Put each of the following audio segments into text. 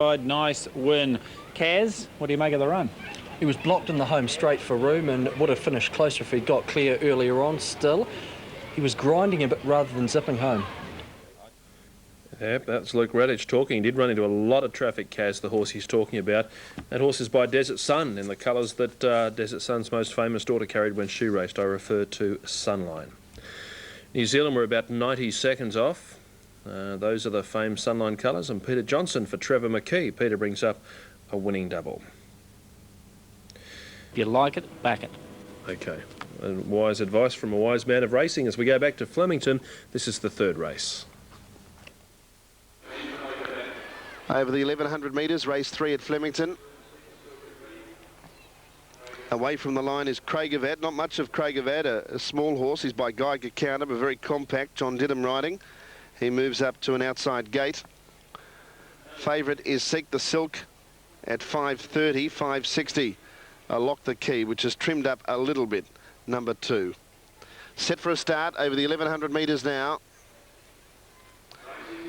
Nice win. Kaz, what do you make of the run? He was blocked in the home straight for room and would have finished closer if he'd got clear earlier on. Still, he was grinding a bit rather than zipping home. Yep, that's Luke Radich talking. He did run into a lot of traffic, Kaz, the horse he's talking about. That horse is by Desert Sun in the colours that Desert Sun's most famous daughter carried when she raced. I refer to Sunline. New Zealand were about 90 seconds off. Those are the famed Sunline colours, and Peter Johnson for Trevor McKee. Peter brings up a winning double. If you like it, back it. Okay, and wise advice from a wise man of racing. As we go back to Flemington, this is the third race. Over the 1100 metres, race 3 at Flemington. Away from the line is Craigovad. Not much of Craigovad, a small horse. He's by Guy Gacount, but very compact. John Didham riding. He moves up to an outside gate. Favourite is Seek the Silk at 5.30, 5.60. Lock the Key, which is trimmed up a little bit, number 2. Set for a start over the 1100 metres now.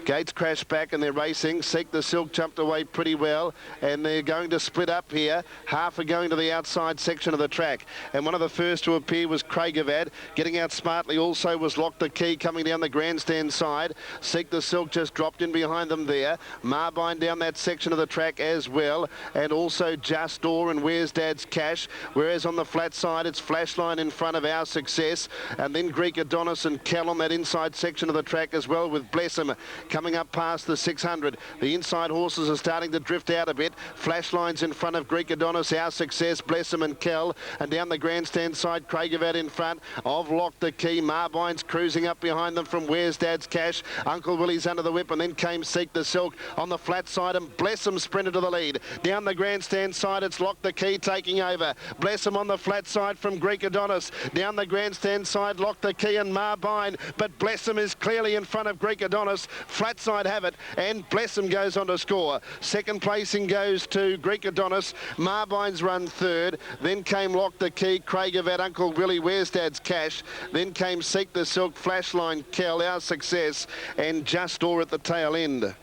Gates crashed back and they're racing. Seek the Silk jumped away pretty well, and they're going to split up here. Half are going to the outside section of the track, and one of the first to appear was Craigovad. Getting out smartly also was Lock the Key coming down the grandstand side. Seek the Silk just dropped in behind them there. Marbine down that section of the track as well, and also Just Door and Where's Dad's Cash, whereas on the flat side it's Flashline in front of Our Success, and then Greek Adonis and Cal on that inside section of the track as well, with Bless Him coming up past the 600. The inside horses are starting to drift out a bit. Flashline's in front of Greek Adonis, Our Success, Bless Him and Kel, and down the grandstand side Craigovad in front of Lock the Key. Marbine's cruising up behind them from Where's Dad's Cash. Uncle Willie's under the whip, and then came Seek the Silk on the flat side, and Bless Him sprinted to the lead. Down the grandstand side it's Lock the Key taking over. Bless Him on the flat side from Greek Adonis. Down the grandstand side Lock the Key and Marbine, but Bless Him is clearly in front of Greek Adonis. Flat side have it, and Bless Him goes on to score. Second placing goes to Greek Adonis. Marbine's run third. Then came Lock the Key, Craigovad, Uncle Willie, Where's Dad's Cash. Then came Seek the Silk, Flashline, Kel, Our Success, and Just Door at the tail end.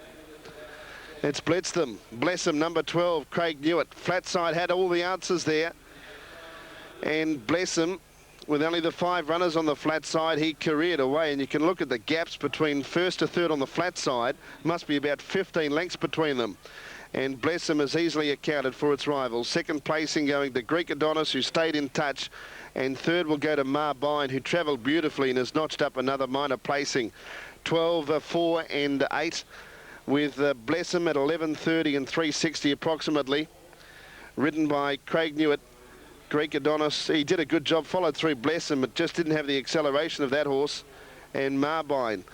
It's Bless Him, number 12, Craig Newitt. Flat side had all the answers there, and Bless Him, with only the 5 runners on the flat side, he careered away, and you can look at the gaps between first to third on the flat side. Must be about 15 lengths between them. And Bless Him has easily accounted for its rivals. Second placing going to Greek Adonis, who stayed in touch. And third will go to Marbine, who travelled beautifully and has notched up another minor placing. 12, 4 and 8, with Bless Him at 11.30 and 3.60 approximately. Ridden by Craig Newitt. Greek Adonis, he did a good job, followed through Bless Him, but just didn't have the acceleration of that horse. And Marbine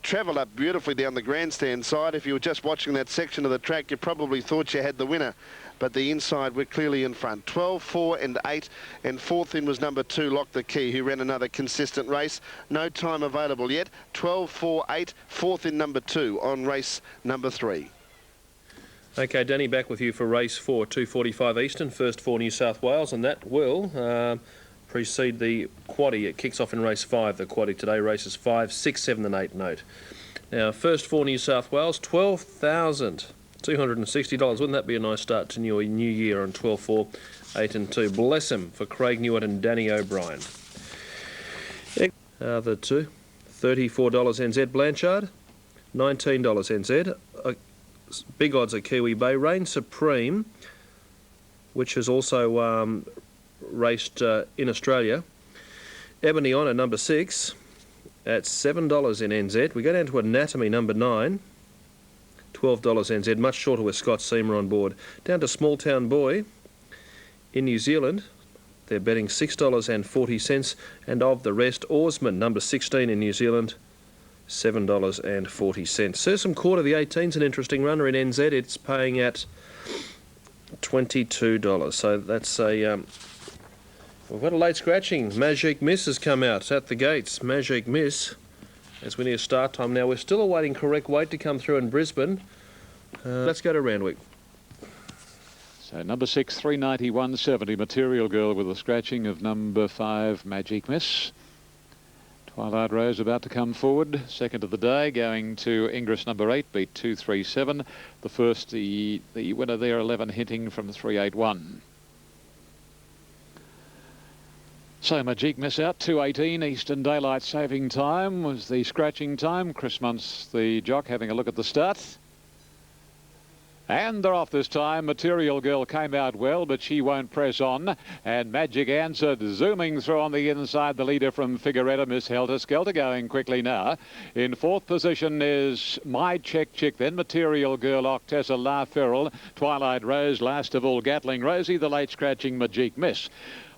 travelled up beautifully down the grandstand side. If you were just watching that section of the track, you probably thought you had the winner, but the inside were clearly in front. 12, 4 and 8, and fourth in was number 2, Lock the Key, who ran another consistent race. No time available yet. 12, 4, 8, fourth in number 2 on race number 3. Okay, Danny, back with you for race 4, 2:45 Eastern, first for New South Wales, and that will precede the quaddie. It kicks off in race 5. The quaddie today, races 5, 6, 7 and 8 note. Now, first for New South Wales, $12,260. Wouldn't that be a nice start to new year on 12, 4, 8 and 2? Bless Him for Craig Newitt and Danny O'Brien. The two, $34 NZ Blanchard, $19 NZ. Big odds at Kiwi Bay. Reign Supreme, which has also raced in Australia. Ebony Honor, number 6, at $7 in NZ. We go down to Anatomy, number 9, $12 NZ, much shorter with Scott Seamer on board. Down to Small Town Boy in New Zealand. They're betting $6.40, and of the rest, Oarsman, number 16 in New Zealand, $7.40. Sursum Quarter, the 18's an interesting runner in NZ. It's paying at $22. So that's a... we've got a late scratching. Magic Miss has come out at the gates. Magic Miss, as we near start time now. We're still awaiting correct weight to come through in Brisbane. Let's go to Randwick. So number 6, 391.70. Material Girl with a scratching of number 5, Magic Miss. Twilight Rose about to come forward. Second of the day, going to Ingress number 8, beat 237. The first, the winner there, 11 hinting from 381. So Magique Miss out, 2:18 Eastern Daylight Saving Time was the scratching time. Chris Muntz, the jock, having a look at the start. And they're off this time. Material Girl came out well, but she won't press on. And Magic Answer zooming through on the inside. The leader from Figueretta, Miss Helter Skelter, going quickly now. In fourth position is My Check Chick, then Material Girl, Octessa, La Ferrell, Twilight Rose, last of all Gatling Rosie, the late scratching Magique Miss.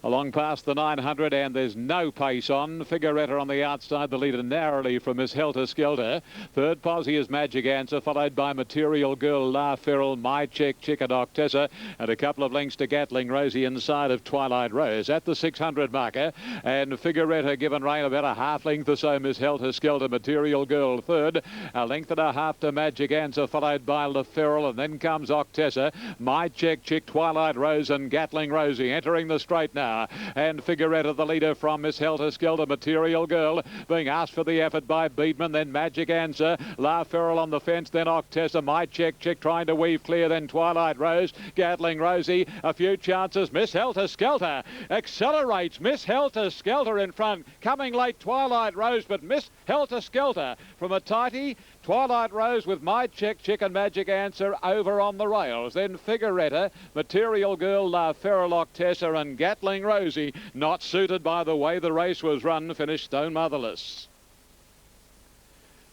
Along past the 900, and there's no pace on. Figueretta on the outside, the leader narrowly from Miss Helter Skelter. Third posse is Magic Answer, followed by Material Girl, La Ferrell, My Check Chick and Octessa, and a couple of lengths to Gatling Rosie inside of Twilight Rose. At the 600 marker, and Figueretta given rein about a half length or so, Miss Helter Skelter, Material Girl third. A length and a half to Magic Answer, followed by La Ferrell, and then comes Octessa, My Check Chick, Twilight Rose and Gatling Rosie entering the straight now. And Figueretta, the leader from Miss Helter Skelter, Material Girl, being asked for the effort by Beedman, then Magic Answer, La Ferrell on the fence, then Octessa, My Check Chick trying to weave clear, then Twilight Rose, Gatling Rosie, a few chances, Miss Helter Skelter accelerates, Miss Helter Skelter in front, coming late Twilight Rose, but Miss Helter Skelter from a tighty, Twilight Rose with My Check Chick and Magic Answer over on the rails. Then Figueretta, Material Girl, La Ferrell, Octessa and Gatling Rosie, not suited by the way the race was run, finished stone motherless.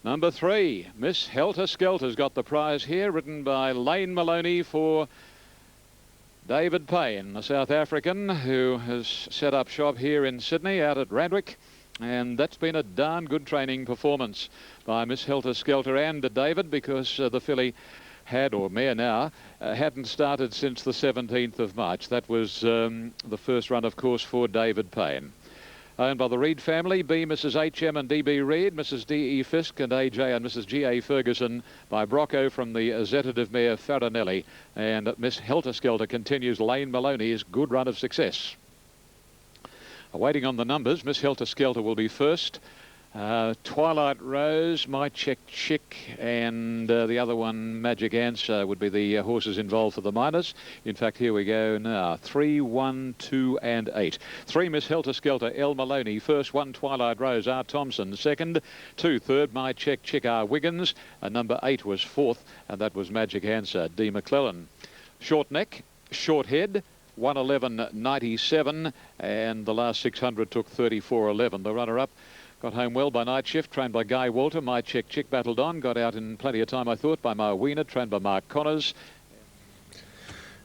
Number 3, Miss Helter Skelter's got the prize here, written by Lane Maloney for David Payne, a South African who has set up shop here in Sydney out at Randwick. And that's been a darn good training performance by Miss Helter Skelter and David, because the filly had, or mare now, hadn't started since the 17th of March. That was the first run, of course, for David Payne. Owned by the Reed family, B. Mrs. H.M. and D.B. Reed, Mrs. D.E. Fisk and A.J. and Mrs. G.A. Ferguson by Brocco from the Zetative mare Farinelli. And Miss Helter Skelter continues Lane Maloney's good run of success. Waiting on the numbers, Miss Helter Skelter will be first. Twilight Rose, My Check Chick, and the other one, Magic Answer, would be the horses involved for the minors. In fact, here we go now. 3, 1, 2 and 8. 3, Miss Helter Skelter, L. Maloney. First, 1, Twilight Rose, R. Thompson. Second, 2, third, My Check Chick, R. Wiggins. And number 8 was fourth, and that was Magic Answer, D. McClellan. Short neck, short head. 1:11.97, and the last 600 took 34.11. The runner-up got home well by Night Shift, trained by Guy Walter. My Check Chick battled on, got out in plenty of time, I thought, by Marwena, trained by Mark Connors.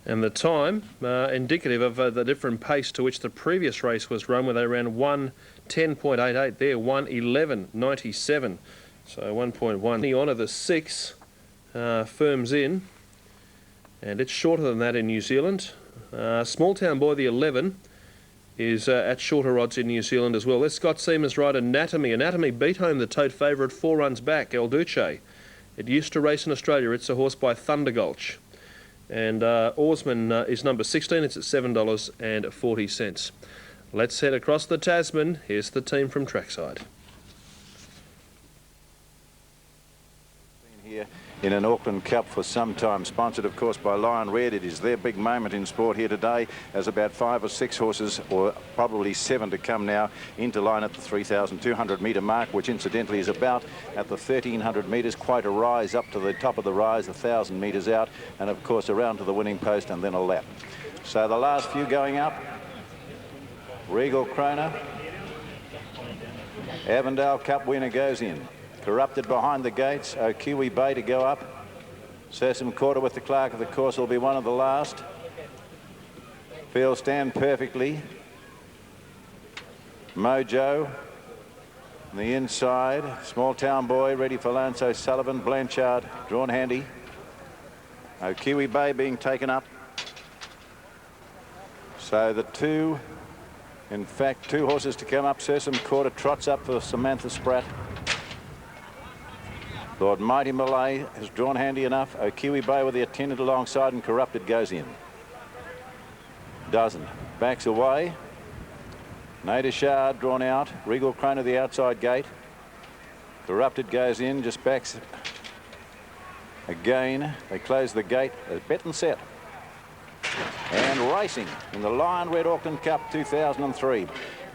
And the time, indicative of the different pace to which the previous race was run, where they ran 1:10.88 there, 1:11.97. So 1.1. The honour, the 6, firms in, and it's shorter than that in New Zealand. Small Town Boy, the 11, is at shorter odds in New Zealand as well. Let's Scott Seaman's ride Anatomy. Anatomy beat home the tote favourite 4 runs back, El Duce. It used to race in Australia. It's a horse by Thunder Gulch. And Oarsman is number 16. It's at $7.40. Let's head across the Tasman. Here's the team from trackside. Here in an Auckland Cup for some time, sponsored of course by Lion Red. It is their big moment in sport here today, as about 5 or 6 horses, or probably 7 to come now, into line at the 3,200 metre mark, which incidentally is about at the 1,300 metres, quite a rise up to the top of the rise, 1,000 metres out, and of course around to the winning post and then a lap. So the last few going up, Regal Kroner, Avondale Cup winner goes in. Corrupted behind the gates, O'Kiwi Bay to go up. Sesame Quarter with the clerk of the course will be one of the last. Field stand perfectly. Mojo on the inside. Small Town Boy ready for Lance O'Sullivan. Blanchard drawn handy. O'Kiwi Bay being taken up. So the 2, in fact 2 horses to come up. Sesame Quarter trots up for Samantha Spratt. Lord Mighty Malay has drawn handy enough. O'Kiwi Bay with the attendant alongside, and Corrupted goes in. Doesn't. Backs away. Nader Shah drawn out. Regal Chrono the outside gate. Corrupted goes in, just backs again. They close the gate. They're bet and set. And racing in the Lion Red Auckland Cup 2003.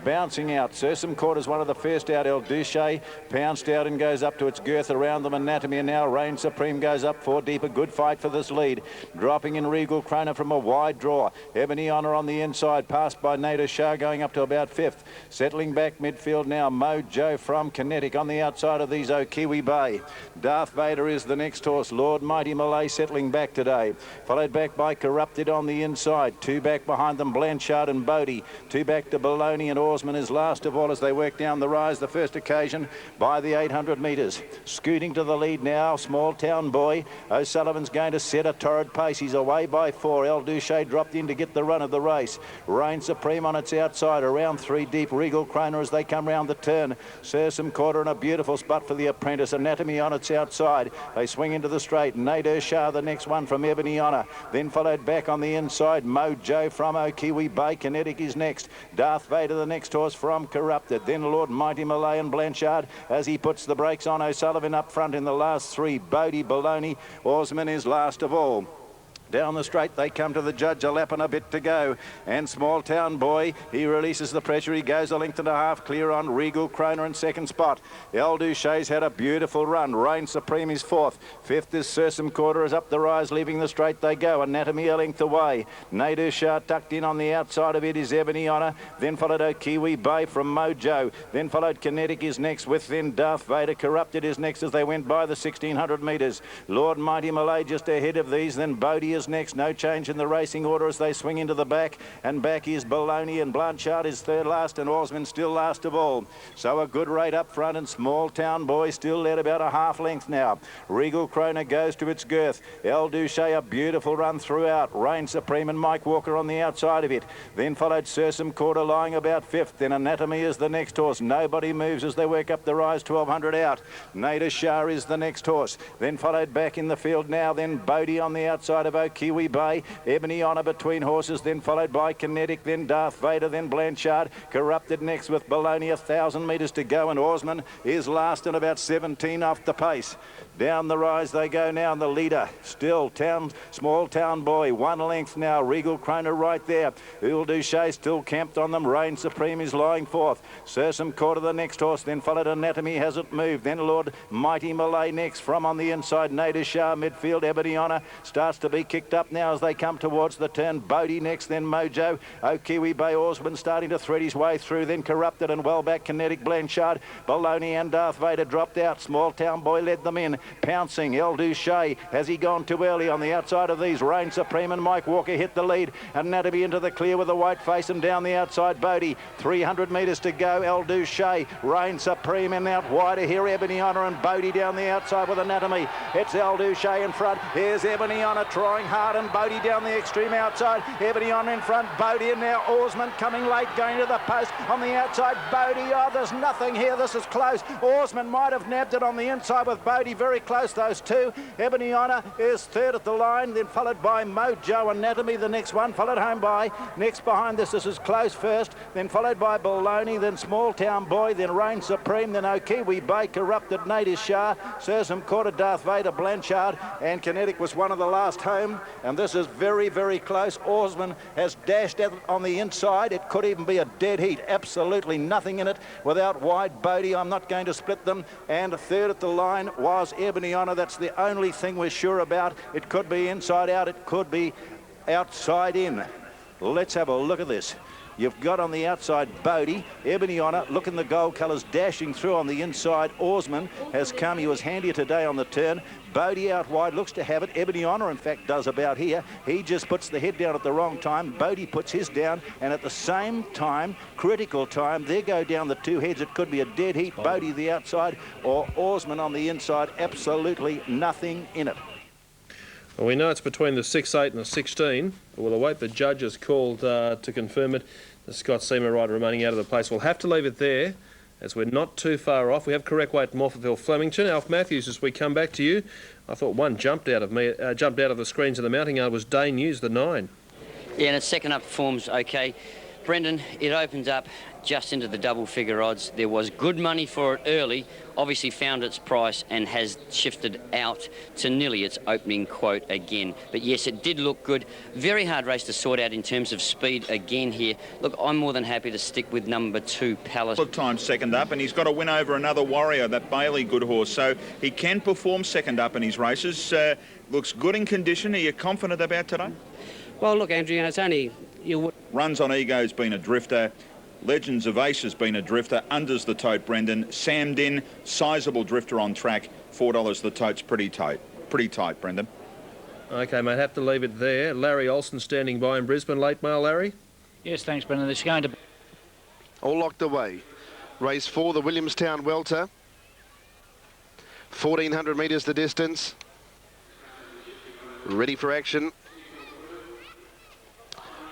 Bouncing out. Sursum Court is one of the first out. El Duche pounced out and goes up to its girth around them. Anatomy, and now Reign Supreme goes up 4 deep. A good fight for this lead. Dropping in Regal Chrono from a wide draw. Ebony Honor on the inside, passed by Nader Shah, going up to about 5th. Settling back midfield now, Mojo from Kinetic on the outside of these Okiwi Bay. Darth Vader is the next horse. Lord Mighty Malay settling back today. Followed back by Corrupted on the inside. 2 back behind them, Blanchard and Bodie. 2 back to Baloney, and Oarsman is last of all as they work down the rise, the first occasion by the 800 metres. Scooting to the lead now, Small Town Boy. O'Sullivan's going to set a torrid pace. He's away by 4. El Duche dropped in to get the run of the race. Reign Supreme on its outside, around 3 deep. Regal Chrono as they come round the turn. Sursum Quarter in a beautiful spot for the Apprentice. Anatomy on its outside. They swing into the straight. Nader Shah, the next one from Ebony Honor. Then followed back on the inside, Mojo from Okiwi Bay. Kinetic is next. Darth Vader, the next horse from Corrupted. Then Lord Mighty Malay and Blanchard as he puts the brakes on. O'Sullivan up front in the last 3. Bodie, Baloney, Oarsman is last of all. Down the straight they come to the judge, a lap and a bit to go. And Small Town Boy, he releases the pressure. He goes a length and a half clear on Regal Chrono in second spot. El Duche's had a beautiful run. Reign Supreme is 4th. 5th is Sursum Quarter is up the rise, leaving the straight they go. Anatomy a length away. Nader Shah tucked in on the outside of it is Ebony Honor. Then followed Okiwi Bay from Mojo. Then followed Kinetic is next with then Darth Vader. Corrupted is next as they went by the 1600 metres. Lord Mighty Malay just ahead of these. Then Bodie is next. No change in the racing order as they swing into the back, and back is Baloney, and Blanchard is third last, and Oarsman still last of all. So a good rate up front, and Small Town Boy still led about a half length now. Regal Chrono goes to its girth. El Duche a beautiful run throughout. Reign Supreme and Mike Walker on the outside of it. Then followed Sursum Quarter lying about 5th. Then Anatomy is the next horse. Nobody moves as they work up the rise, 1200 out. Nader Shah is the next horse. Then followed back in the field now, then Bodie on the outside of Okiwi Bay. Ebony Honor between horses, then followed by Kinetic, then Darth Vader, then Blanchard. Corrupted next with Baloney, 1,000 metres to go, and Oarsman is last and about 17 off the pace. Down the rise they go now, and the leader still Small Town Boy, 1 length now. Regal Chrono right there. El Duche still camped on them. Reign Supreme is lying 4th. Sursum Quarter the next horse, then followed Anatomy, hasn't moved. Then Lord Mighty Malay next from on the inside. Nader Shah midfield. Ebony Honor starts to be kicked up now as they come towards the turn. Bodie next, then Mojo. Okiwi Bay Oarsman starting to thread his way through, then Corrupted and well back. Kinetic, Blanchard, Baloney and Darth Vader dropped out. Small Town Boy led them in. Pouncing, El Duche. Has he gone too early on the outside of these? Reign Supreme and Mike Walker hit the lead. Anatomy into the clear with a white face, and down the outside Bodie. 300 metres to go. El Duche, Reign Supreme, and out wider here Ebony Honor and Bodie down the outside with Anatomy. It's El Duche in front. Here's Ebony Honor trying hard, and Bodie down the extreme outside. Ebony Honor in front. Bodie, and now Oarsman coming late, going to the post on the outside. Bodie, oh, there's nothing here. This is close. Oarsman might have nabbed it on the inside with Bodie. Very close, those two. Ebony Honor is third at the line, then followed by Mojo. Anatomy, the next one, followed home by. Next behind this is close first, then followed by Baloney, then Small Town Boy, then Reign Supreme, then Okiwi Bay. Corrupted, Nader Shah, Sursum Quarter, Darth Vader, Blanchard, and Kinetic was one of the last home, and this is very, very close. Oarsman has dashed at it on the inside. It could even be a dead heat. Absolutely nothing in it without wide Bodie. I'm not going to split them. And third at the line was Ebony Honor. That's the only thing we're sure about. It could be inside out. It could be outside in. Let's have a look at this. You've got on the outside Bodie, Ebony Honor, look in the gold colours dashing through on the inside. Oarsman has come. He was handier today on the turn. Bodie out wide, looks to have it. Ebony Honor, in fact, does about here. He just puts the head down at the wrong time. Bodie puts his down, and at the same time, critical time, there go down the two heads. It could be a dead heat. Bodie the outside or Oarsman on the inside. Absolutely nothing in it. Well, we know it's between the 6-8 and the 16, but we'll await the judge's call to confirm it. The Scott Seamer rider remaining out of the place. We'll have to leave it there, as we're not too far off. We have correct weight Morphettville Flemington. Alf Matthews, as we come back to you, I thought one jumped out of the screens of the mounting yard was Day News, the 9. Yeah, and its second up performs okay. Brendan, it opens up just into the double figure odds. There was good money for it early, obviously found its price and has shifted out to nearly its opening quote again. But yes, it did look good. Very hard race to sort out in terms of speed again here. Look, I'm more than happy to stick with number 2, Palace. Time second up, and he's got a win over another Warrior, that Bailey good horse, so he can perform second up in his races. Looks good in condition. Are you confident about today? Well, look, Andrew, it's only... Runs on Ego's been a drifter. Legends of Ace has been a drifter. Unders the tote, Brendan. Sam Din, sizable drifter on track. $4 the tote's pretty tight. Pretty tight, Brendan. Okay, mate, have to leave it there. Larry Olsen standing by in Brisbane. Late mail, Larry? Yes, thanks, Brendan. It's going to... All locked away. Race 4, the Williamstown Welter. 1,400 metres the distance. Ready for action.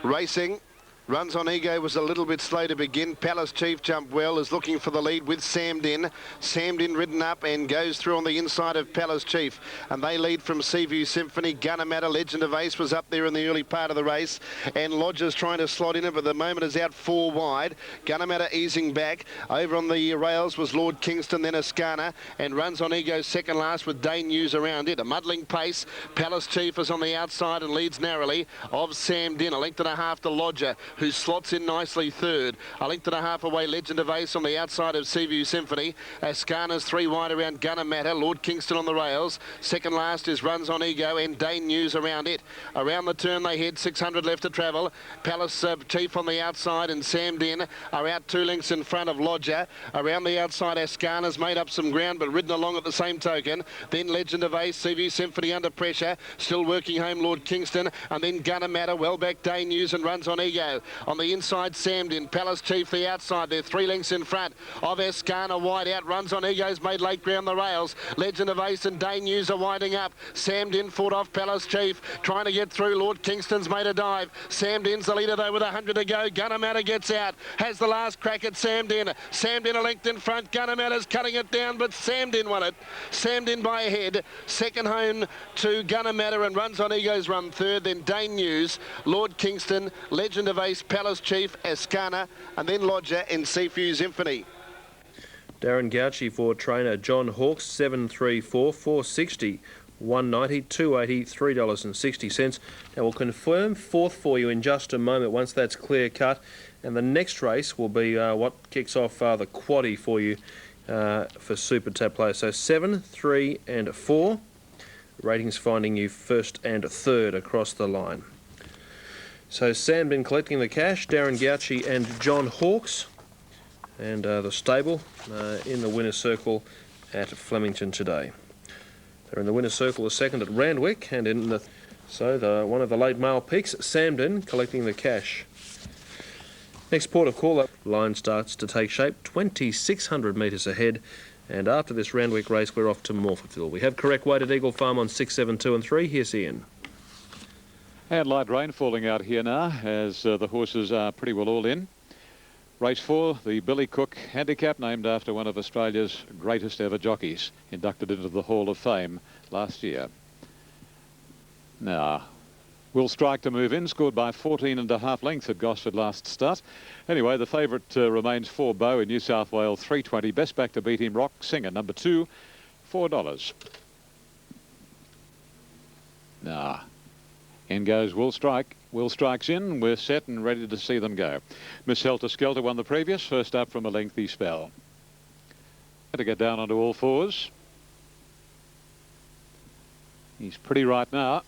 Racing. Runs on Ego was a little bit slow to begin. Palace Chief jumped well, is looking for the lead with Sam Din. Sam Din ridden up and goes through on the inside of Palace Chief. And they lead from Seaview Symphony. Gunnermatter, Legend of Ace was up there in the early part of the race. And Lodger's trying to slot in it, but the moment is out 4 wide. Gunnermatter easing back. Over on the rails was Lord Kingston, then Ascana. And Runs on Ego second last with Dane News around it. A muddling pace. Palace Chief is on the outside and leads narrowly of Sam Din. A length and a half to Lodger, who slots in nicely third. A length and a half away, Legend of Ace on the outside of Seaview Symphony. Ascana's 3 wide around Gunnermatter. Lord Kingston on the rails. Second last is Runs on Ego and Dane News around it. Around the turn they head, 600 left to travel. Palace Chief on the outside and Sam Din are out 2 lengths in front of Lodger. Around the outside, Ascana's made up some ground but ridden along at the same token. Then Legend of Ace, Seaview Symphony under pressure. Still working home Lord Kingston, and then Gunnermatter, well back Dane News and Runs on Ego. On the inside, Sam Din. Palace Chief the outside. They're 3 lengths in front of Ascana. Wide out. Runs on Ego's made late ground the rails. Legend of Ace and Dane News are winding up. Sam Din fought off Palace Chief. Trying to get through. Lord Kingston's made a dive. Sam Din's the leader though with 100 to go. Gunnermatter gets out. Has the last crack at Sam Din. Sam Din a length in front. Gunnermatter's cutting it down, but Sam Din won it. Sam Din by a head. Second home to Gunnermatter and Runs on Ego's run third. Then Dane News, Lord Kingston, Legend of Ace, Palace Chief, Ascana, and then Lodger and Seaview Symphony. Darren Gauci for trainer John Hawkes, 734, 460, 190, 280, $3.60. Now we'll confirm fourth for you in just a moment once that's clear cut, and the next race will be what kicks off the quaddie for you for Super Tab players. So 7, 3 and 4. Ratings finding you first and third across the line. So Sam Din collecting the cash, Darren Gauci and John Hawkes, and the stable in the winner's circle at Flemington today. They're in the winner's circle the second at Randwick, and in the one of the late mail picks, Sam Din collecting the cash. Next port of call, that line starts to take shape, 2,600 metres ahead, and after this Randwick race we're off to Morphettville. We have correct weight at Eagle Farm on 6, 7, 2 and 3. Here's Ian. And light rain falling out here now as the horses are pretty well all in. Race 4, the Billy Cook Handicap, named after one of Australia's greatest ever jockeys, inducted into the Hall of Fame last year. Now, Will Strike to move in, scored by 14.5 lengths at Gosford last start. Anyway, the favourite remains 4 Bow in New South Wales, 320. Best back to beat him, Rock Singer, number 2, $4. Now, in goes Will Strike. Will Strike's in. We're set and ready to see them go. Miss Helter Skelter won the previous, first up from a lengthy spell. To get down onto all fours. He's pretty right now.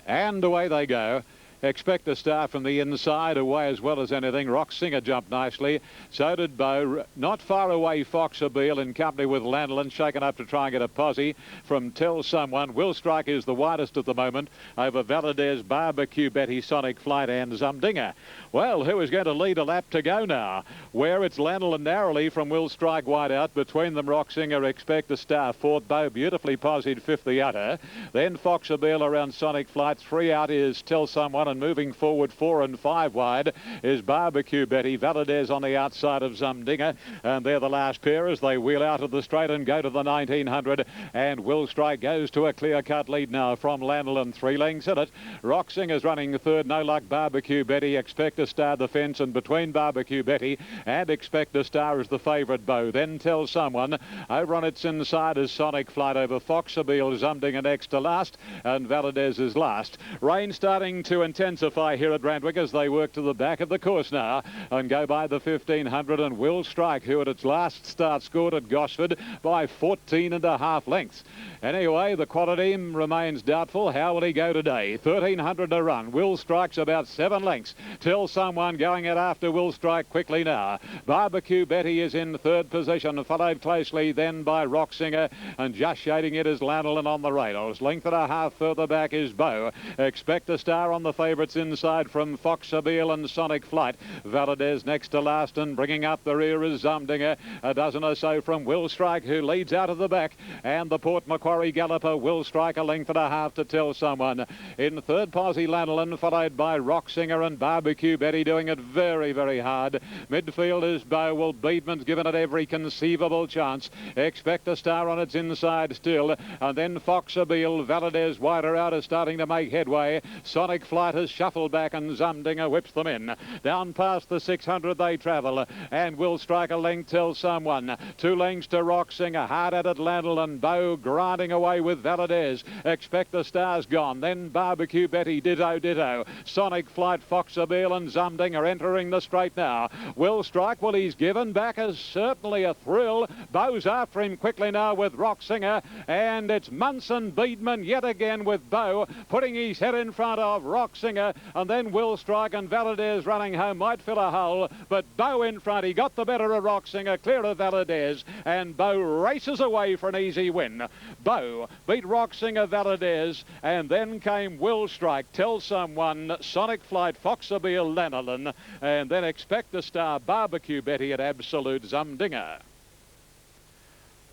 And away they go. Expect a star from the inside, away as well as anything. Rock Singer jumped nicely. So did Bow. Not far away, Fox Abeel in company with Lanolin, shaken up to try and get a posse from Tell Someone. Will Strike is the widest at the moment over Valadez, Barbecue, Betty, Sonic Flight and Zumdinger. Well, who is going to lead a lap to go now? Where it's Lanolin narrowly from Will Strike wide out. Between them, Rock Singer, Expect a Star. Fourth, Bow beautifully posied, fifth the utter. Then Fox Abeel around Sonic Flight. 3 out is Tell Someone. and moving forward 4 and 5 wide is Barbecue Betty. Valadez on the outside of Zumdinger, and they're the last pair as they wheel out of the straight and go to the 1900. And Will Strike goes to a clear-cut lead now from Lanolin, 3 lengths in it. Roxinger's running third. No Luck, Barbecue Betty. Expect a Star the fence, and between Barbecue Betty and Expect a Star is the favourite Bow. Then Tell Someone. Over on its inside is Sonic Flight over Foxabeel, Zumdinger next to last, and Valadez is last. Rain starting to intensify here at Randwick as they work to the back of the course now and go by the 1500, and Will Strike, who at its last start scored at Gosford by 14.5 lengths. Anyway, the quality remains doubtful. How will he go today? 1300 to run. Will Strike's about 7 lengths. Tell Someone going it after Will Strike quickly now. Barbecue Betty is in third position, followed closely then by Roxinger, and just shading it is Lanolin on the rails. Length and a half further back is Bow. Expect a Star on the favourites inside from Foxabeel and Sonic Flight. Valadez next to last, and bringing up the rear is Zumdinger. A dozen or so from Will Strike, who leads out of the back, and the Port Macquarie galloper Will Strike a length and a half to Tell Someone. In third, Posse Lanolin, followed by Roxinger and Barbecue Betty, doing it very, very hard. Midfield is Bow. Well, Beedman's given it every conceivable chance. Expect a Star on its inside still, and then Foxabeel. Valadez wider out is starting to make headway. Sonic Flight has shuffled back, and Zumdinger whips them in. Down past the 600 they travel, and Will Strike a length Tell Someone. 2 lengths to Roxinger. Hard at it Lanolin. Bow grinding away with Valadez. Expect a Star's gone. Then Barbecue Betty, ditto. Sonic Flight, Foxabeel and Zumdinger entering the straight now. Will Strike, well, he's given back as certainly a thrill. Bow's after him quickly now with Roxinger, and it's Munson Beedman yet again with Bow, putting his head in front of Roxinger, and then Will Strike and Valadez running home might fill a hole, but Bow in front. He got the better of Roxinger, clear of Valadez, and Bow races away for an easy win. Bow beat Roxinger, Valadez, and then came Will Strike, Tell Someone, Sonic Flight, Foxabeel, Lanolin, and then Expect a Star, Barbecue Betty at Absolute Zumdinger.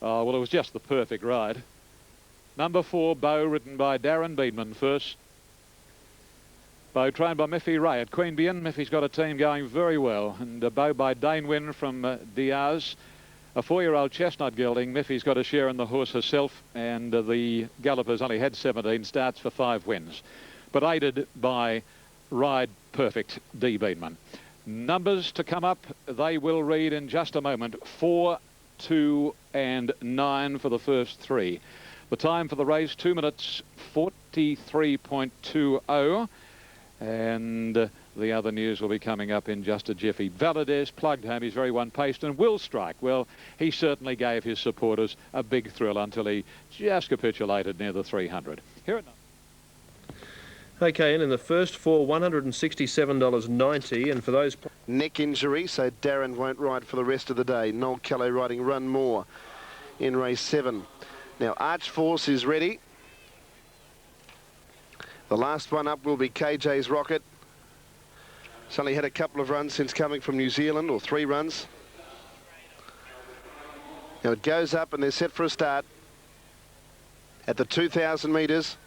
Oh, well, it was just the perfect ride. Number 4, Bow, ridden by Darren Beedman first. Bow trained by Miffy Ray at Queanbeyan. Miffy's got a team going very well, and Bow by Dane Wynn from Diaz. A 4-year-old chestnut gelding. Miffy's got a share in the horse herself, and the gallopers only had 17 starts for 5 wins, but aided by Ride Perfect D. Beedman. Numbers to come up, they will read in just a moment. 4, 2 and 9 for the first 3. The time for the race, 2 minutes 43.20, and the other news will be coming up in just a jiffy. Valadez plugged home his very one pace, and Will Strike, well, he certainly gave his supporters a big thrill until he just capitulated near the 300. Here it is. Okay, and in the first 4, $167.90, and for those... Neck injury, so Darren won't ride for the rest of the day. Noel Callow riding Run More in race 7. Now, Arch Force is ready. The last one up will be KJ's Rocket. It's only had a couple of runs since coming from New Zealand, or 3 runs. Now it goes up and they're set for a start. At the 2,000 metres,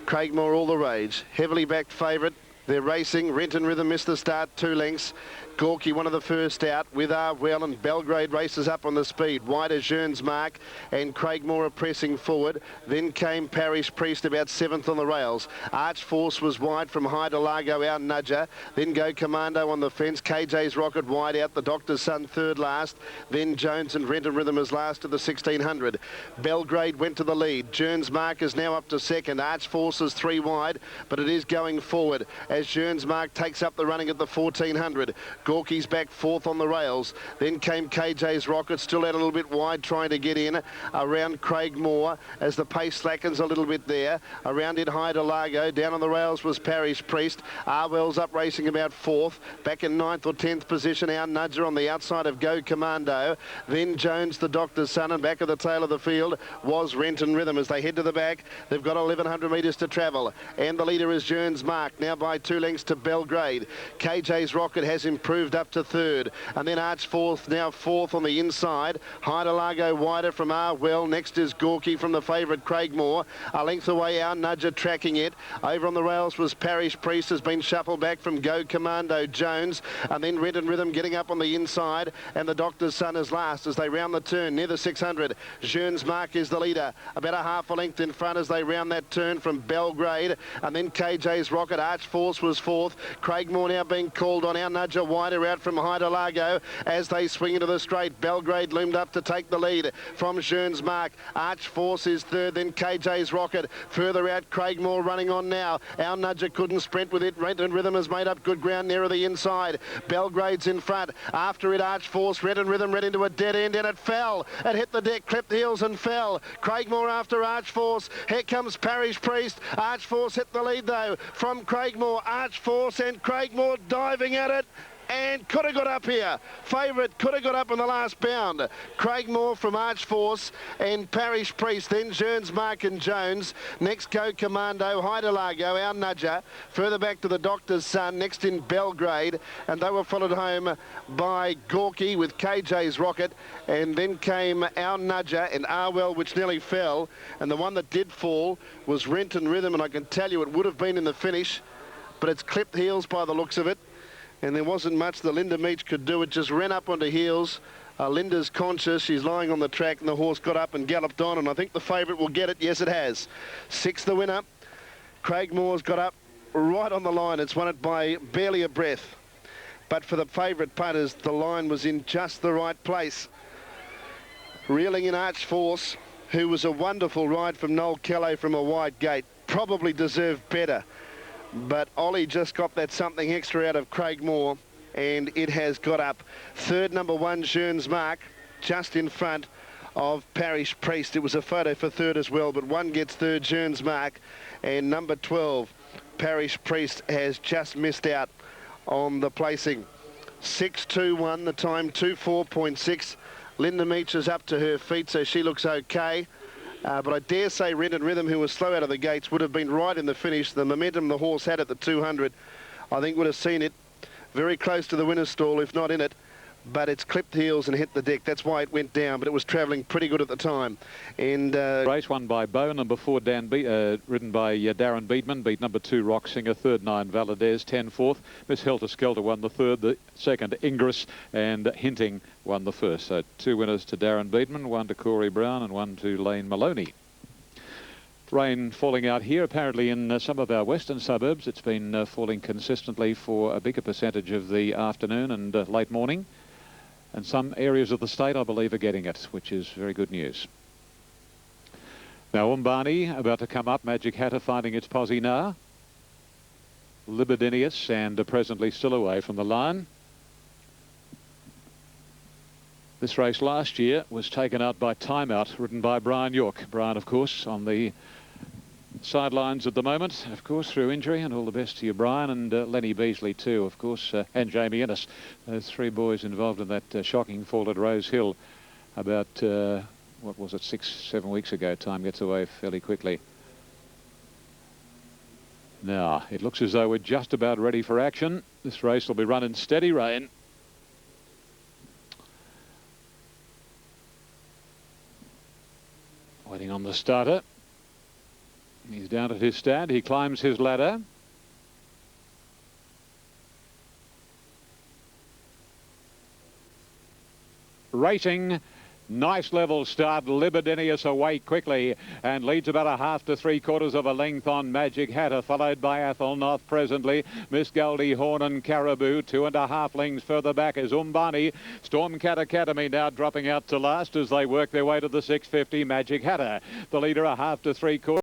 Craigmore all the rage. Heavily backed favourite. They're racing. Renton Rhythm missed the start, 2 lengths. Gorky, one of the first out, with Well, and Belgrade races up on the speed. Wide as Jearns Mark, and Craigmore are pressing forward. Then came Parish Priest, about 7th on the rails. Arch Force was wide from High to Largo, our nudger. Then Go Commando on the fence. KJ's Rocket wide out. The Doctor's Son third last. Then Jones and Renton Rhythm as last of the 1600. Belgrade went to the lead. Jearns Mark is now up to second. Arch Force is 3 wide, but it is going forward as Jearns Mark takes up the running at the 1400. Gorky's back 4th on the rails. Then came KJ's Rocket, still out a little bit wide, trying to get in around Craigmore as the pace slackens a little bit there. Around it, High to Largo. Down on the rails was Parish Priest. Arwell's up racing about 4th. Back in 9th or 10th position, our nudger on the outside of Go Commando. Then Jones, the Doctor's Son, and back of the tail of the field was Renton Rhythm. As they head to the back, they've got 1,100 metres to travel. And the leader is Jearns Mark, now by 2 lengths to Belgrade. KJ's Rocket has improved improved up to third. And then Arch Fourth, now fourth on the inside. Hydalago wider from Arwell. Next is Gorky from the favourite Craigmore. A length away, Our Nudger tracking it. Over on the rails was Parish Priest, has been shuffled back from Go Commando Jones. And then Red and Rhythm getting up on the inside. And the Doctor's Son is last as they round the turn near the 600. Jeun's Mark is the leader. About a half a length in front as they round that turn from Belgrade. And then KJ's Rocket. Arch Force was fourth. Craigmore now being called on. Our Nudger wider out from Hydalago as they swing into the straight. Belgrade loomed up to take the lead from Jeun's Mark. Arch Force is third, then KJ's Rocket. Further out, Craigmore running on now. Our Nudger couldn't sprint with it. Red and Rhythm has made up good ground nearer the inside. Belgrade's in front. After it, Arch Force, Red and Rhythm, red into a dead end, and it fell. It hit the deck, clipped heels and fell. Craigmore after Arch Force. Here comes Parish Priest. Arch Force hit the lead though from Craigmore. Arch Force and Craigmore diving at it. And could have got up here. Favourite could have got up in the last bound. Craigmore from Arch Force and Parish Priest. Then Jeun's Mark and Jones. Next Go Commando, Hydalago, Our Nudger. Further back to the Doctor's Son. Next in Belgrade. And they were followed home by Gorky with KJ's Rocket. And then came Our Nudger and Arwell, which nearly fell. And the one that did fall was Rent and Rhythm. And I can tell you it would have been in the finish. But it's clipped heels by the looks of it. And there wasn't much the Linda Meach could do. It just ran up onto heels. Linda's conscious. She's lying on the track, and the horse got up and galloped on. And I think the favourite will get it. Yes, it has. Sixth, the winner. Craigmore's got up right on the line. It's won it by barely a breath. But for the favourite punters, the line was in just the right place. Reeling in Arch Force, who was a wonderful ride from Noel Kelly from a wide gate. Probably deserved better. But Ollie just got that something extra out of Craigmore, and it has got up. Third, number one, Jeun's Mark, just in front of Parish Priest. It was a photo for third as well, but one gets third, Jeun's Mark, and number 12, Parish Priest, has just missed out on the placing. 6.21, the time 2.4.6. Linda Meach is up to her feet, so she looks okay. But I dare say Red and Rhythm, who was slow out of the gates, would have been right in the finish. The momentum the horse had at the 200, I think would have seen it very close to the winner's stall, if not in it. But it's clipped heels and hit the deck. That's why it went down, but it was travelling pretty good at the time. And race won by Bow, number 4 ridden by Darren Beedman, beat number 2 Rock Singer, third 9 Valadez, 10 fourth. Miss Helter Skelter won the third, the second Ingress, and Hinting won the first. So 2 winners to Darren Beedman, 1 to Corey Brown and 1 to Lane Maloney. Rain falling out here apparently in some of our western suburbs. It's been falling consistently for a bigger percentage of the afternoon and late morning. And some areas of the state, I believe, are getting it, which is very good news. Now, Umbani about to come up. Magic Hatter finding its posse now. Libidinius and presently still away from the line. This race last year was taken out by Timeout, ridden by Brian York. Brian, of course, on the sidelines at the moment, of course, through injury, and all the best to you, Brian, and Lenny Beasley too, of course, and Jamie Innes. Those 3 boys involved in that shocking fall at Rose Hill about, what was it, 6-7 weeks ago. Time gets away fairly quickly. Now, it looks as though we're just about ready for action. This race will be run in steady rain. Waiting on the starter. He's down at his stand. He climbs his ladder. Racing. Nice level start. Libidinius away quickly and leads about a half to 3/4 of a length on Magic Hatter, followed by Athelnoth presently. Miss Goldie Horn and Caribou. 2.5 lengths further back is Umbani. Stormcat Academy now dropping out to last as they work their way to the 650. Magic Hatter, the leader, a half to 3/4.